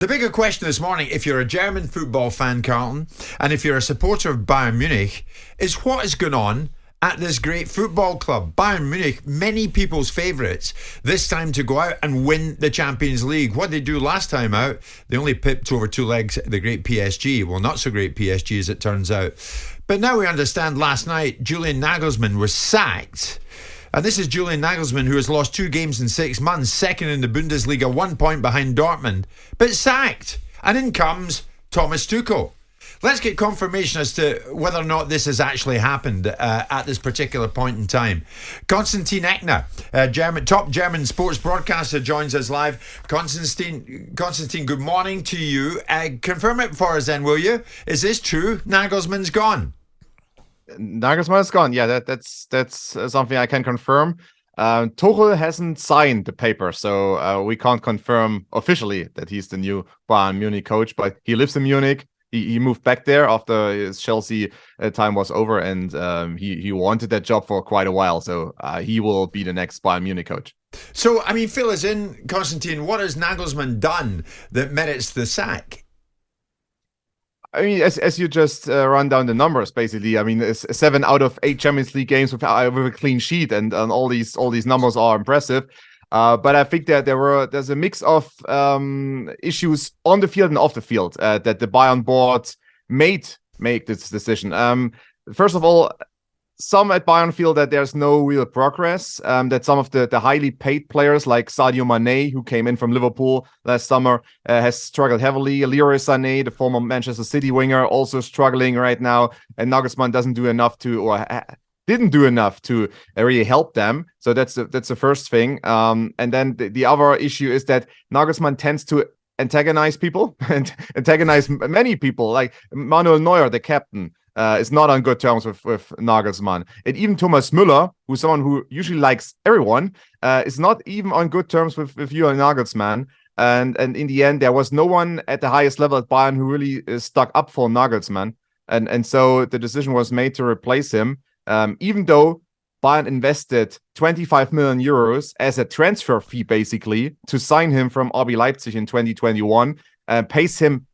The bigger question this morning, if you're a German football fan, Carlton, and if you're a supporter of Bayern Munich, is what is going on at this great football club. Bayern Munich, many people's favourites, this time to go out and win the Champions League. What did they do last time out? They only pipped over two legs the great PSG. Well, not so great PSG as it turns out. But now we understand last night Julian Nagelsmann was sacked. And this is Julian Nagelsmann, who has lost 2 games in 6 months, second in the Bundesliga, 1 point behind Dortmund, but sacked. And in comes Thomas Tuchel. Let's get confirmation as to whether or not this has actually happened at this particular point in time. Constantin Eckner, top German sports broadcaster, joins us live. Constantin, good morning to you. Confirm it for us then, will you? Is this true? Nagelsmann's gone. Nagelsmann is gone. Yeah, that's something I can confirm. Tuchel hasn't signed the paper, so we can't confirm officially that he's the new Bayern Munich coach. But he lives in Munich. He moved back there after his Chelsea time was over, and he wanted that job for quite a while. So he will be the next Bayern Munich coach. So, I mean, fill us in, Constantin. What has Nagelsmann done that merits the sack? I mean, as you just run down the numbers, basically, I mean, it's 7 out of 8 Champions League games with a clean sheet, and all these numbers are impressive. But I think that there's a mix of issues on the field and off the field that the Bayern board make this decision. First of all, some at Bayern feel that there's no real progress, that some of the highly paid players like Sadio Mane, who came in from Liverpool last summer, has struggled heavily. Leroy Sané, the former Manchester City winger, also struggling right now. And Nagelsmann didn't do enough to really help them. So that's the first thing. And then the other issue is that Nagelsmann tends to antagonize people and antagonize many people, like Manuel Neuer, the captain. Is not on good terms with Nagelsmann. And even Thomas Müller, who's someone who usually likes everyone, is not even on good terms with Julian Nagelsmann. And in the end, there was no one at the highest level at Bayern who really stuck up for Nagelsmann. And so the decision was made to replace him, even though Bayern invested 25 million euros as a transfer fee, basically, to sign him from RB Leipzig in 2021, pays him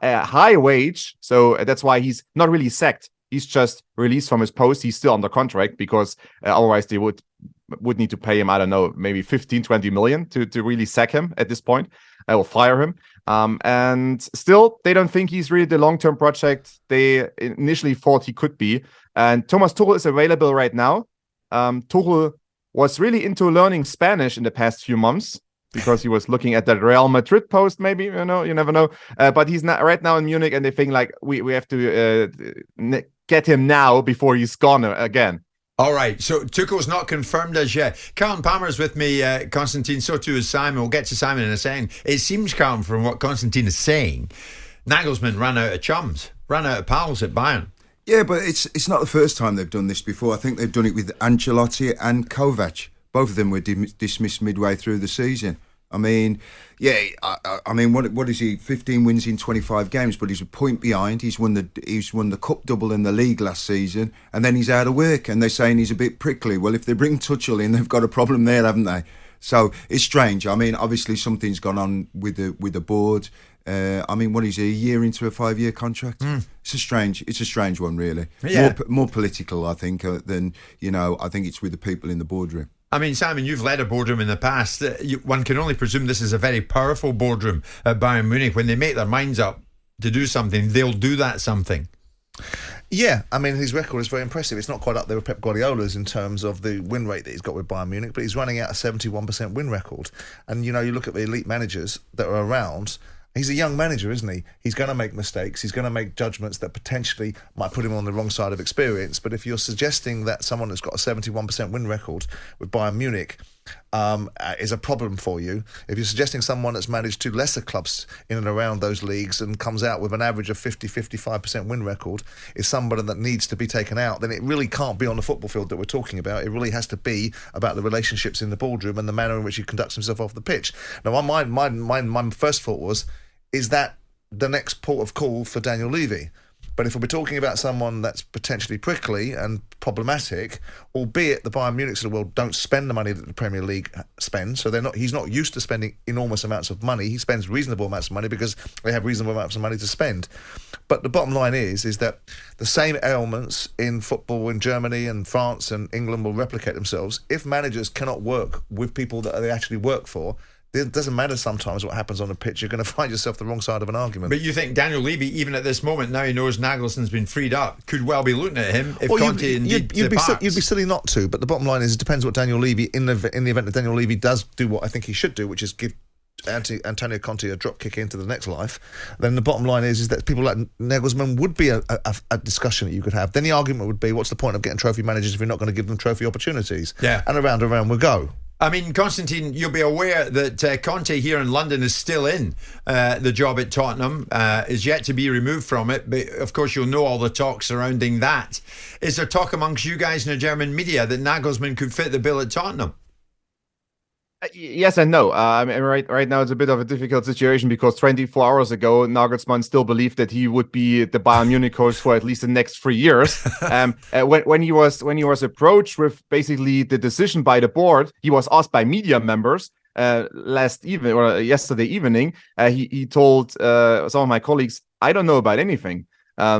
a high wage, so that's why he's not really sacked. He's just released from his post. He's still under contract because otherwise they would need to pay him, I don't know, maybe 15-20 million to really sack him at this point, or fire him. And still, they don't think he's really the long-term project they initially thought he could be. And Thomas Tuchel is available right now. Tuchel was really into learning Spanish in the past few months, because he was looking at that Real Madrid post, maybe, you never know. But he's not right now in Munich, and they think like we have to get him now before he's gone again. All right, so Tuchel's not confirmed as yet. Carlton Palmer's with me, Constantin. So too is Simon. We'll get to Simon in a second. It seems, Carlton, from what Constantin is saying, Nagelsmann ran out of chums, ran out of pals at Bayern. Yeah, but it's not the first time they've done this before. I think they've done it with Ancelotti and Kovac. Both of them were dismissed midway through the season. I mean, yeah, I mean, what is he? 15 wins in 25 games, but he's a point behind. He's won the cup double in the league last season, and then he's out of work. And they're saying he's a bit prickly. Well, if they bring Tuchel in, they've got a problem there, haven't they? So it's strange. I mean, obviously something's gone on with the board. I mean, what is he, a year into a 5-year contract? It's a strange one, really. Yeah. More political, I think, than I think it's with the people in the boardroom. I mean, Simon, you've led a boardroom in the past. One can only presume this is a very powerful boardroom at Bayern Munich. When they make their minds up to do something, they'll do that something. Yeah, I mean, his record is very impressive. It's not quite up there with Pep Guardiola's in terms of the win rate that he's got with Bayern Munich, but he's running out a 71% win record. And, you look at the elite managers that are around. He's a young manager, isn't he? He's going to make mistakes. He's going to make judgments that potentially might put him on the wrong side of experience. But if you're suggesting that someone that's got a 71% win record with Bayern Munich is a problem for you, if you're suggesting someone that's managed 2 lesser clubs in and around those leagues and comes out with an average of 50-55% win record is somebody that needs to be taken out, then it really can't be on the football field that we're talking about. It really has to be about the relationships in the boardroom and the manner in which he conducts himself off the pitch. Now, my first thought was, is that the next port of call for Daniel Levy? But if we're talking about someone that's potentially prickly and problematic, albeit the Bayern Munichs of the world don't spend the money that the Premier League spends, so he's not used to spending enormous amounts of money. He spends reasonable amounts of money because they have reasonable amounts of money to spend. But the bottom line is that the same ailments in football in Germany and France and England will replicate themselves. If managers cannot work with people that they actually work for, it doesn't matter sometimes what happens on the pitch. You're going to find yourself the wrong side of an argument. But you think Daniel Levy, even at this moment, now he knows Nagelsmann's been freed up, could well be looking at him if Conte indeed departs? You'd be silly not to. But the bottom line is, it depends what Daniel Levy, in the event that Daniel Levy does do what I think he should do, which is give Antonio Conte a drop kick into the next life, then the bottom line is that people like Nagelsmann would be a discussion that you could have. Then the argument would be, what's the point of getting trophy managers if you're not going to give them trophy opportunities? Yeah. And around we go. I mean, Constantine, you'll be aware that Conte here in London is still in the job at Tottenham, is yet to be removed from it. But of course, you'll know all the talk surrounding that. Is there talk amongst you guys in the German media that Nagelsmann could fit the bill at Tottenham? Yes and no. I mean, right now it's a bit of a difficult situation because 24 hours ago, Nagelsmann still believed that he would be the Bayern Munich coach for at least the next 3 years. When he was approached with basically the decision by the board, he was asked by media members yesterday evening. He told some of my colleagues, "I don't know about anything."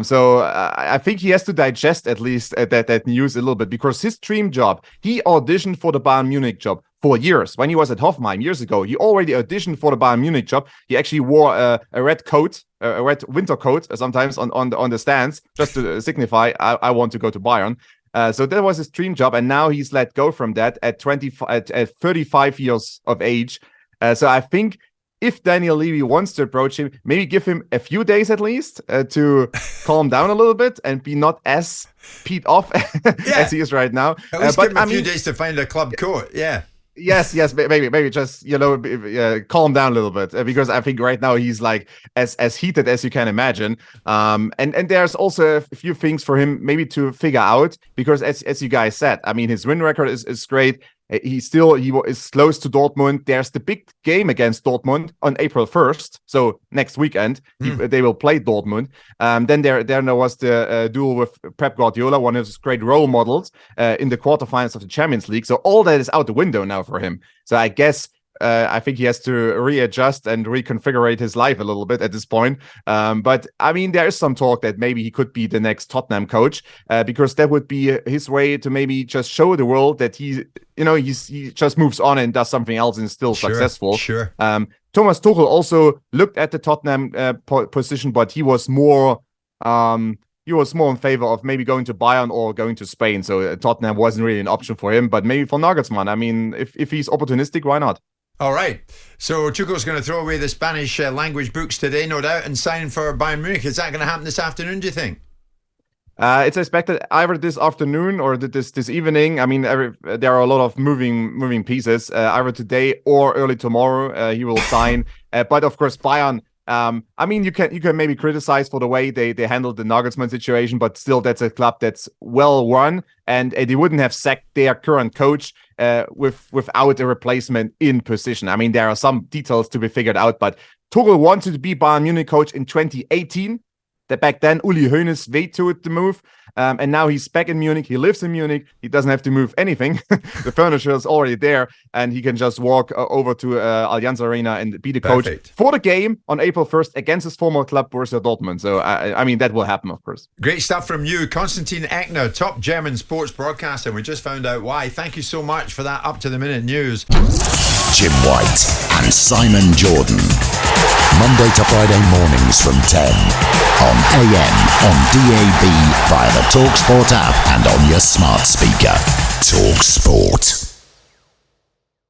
So I think he has to digest at least that news a little bit, because his dream job, he auditioned for the Bayern Munich job for years. When he was at Hoffenheim years ago, he already auditioned for the Bayern Munich job. He actually wore a red coat, a red winter coat, sometimes on the stands, just to signify I want to go to Bayern. So that was his dream job, and now he's let go from that at 35 years of age. So I think, if Daniel Levy wants to approach him, maybe give him a few days at least to calm down a little bit and be not as peed off as he is right now. At least give him a few days to find a club coat. Yeah. Yes, maybe just calm down a little bit, because I think right now he's like as heated as you can imagine. And there's also a few things for him maybe to figure out, because as you guys said, I mean, his win record is great. He is close to Dortmund. There's the big game against Dortmund on April 1st. So next weekend, they will play Dortmund. Then there was the duel with Pep Guardiola, one of his great role models, in the quarterfinals of the Champions League. So all that is out the window now for him. So I guess I think he has to readjust and reconfigure his life a little bit at this point. But I mean, there is some talk that maybe he could be the next Tottenham coach, because that would be his way to maybe just show the world that he just moves on and does something else and is still successful. Sure. Thomas Tuchel also looked at the Tottenham position, but he was more in favor of maybe going to Bayern or going to Spain. So Tottenham wasn't really an option for him, but maybe for Nagelsmann. I mean, if he's opportunistic, why not? All right. So Tuchel's going to throw away the Spanish language books today, no doubt, and sign for Bayern Munich. Is that going to happen this afternoon, do you think? It's expected either this afternoon or this evening. I mean, there are a lot of moving pieces. Either today or early tomorrow, he will sign. But of course, Bayern. I mean, you can maybe criticize for the way they handled the Nagelsmann situation, but still, that's a club that's well run, and they wouldn't have sacked their current coach without a replacement in position. I mean, there are some details to be figured out, but Tuchel wanted to be Bayern Munich coach in 2018. That back then, Uli Hoeneß vetoed the move, and now he's back in Munich. He lives in Munich. He doesn't have to move anything. The furniture is already there, and he can just walk over to Allianz Arena and be the coach for the game on April 1st against his former club, Borussia Dortmund. So, I mean, that will happen, of course. Great stuff from you, Constantin Eckner, top German sports broadcaster. We just found out why. Thank you so much for that up-to-the-minute news. Jim White and Simon Jordan. Monday to Friday mornings from 10 on AM, on DAB, via the talkSPORT app and on your smart speaker. talkSPORT.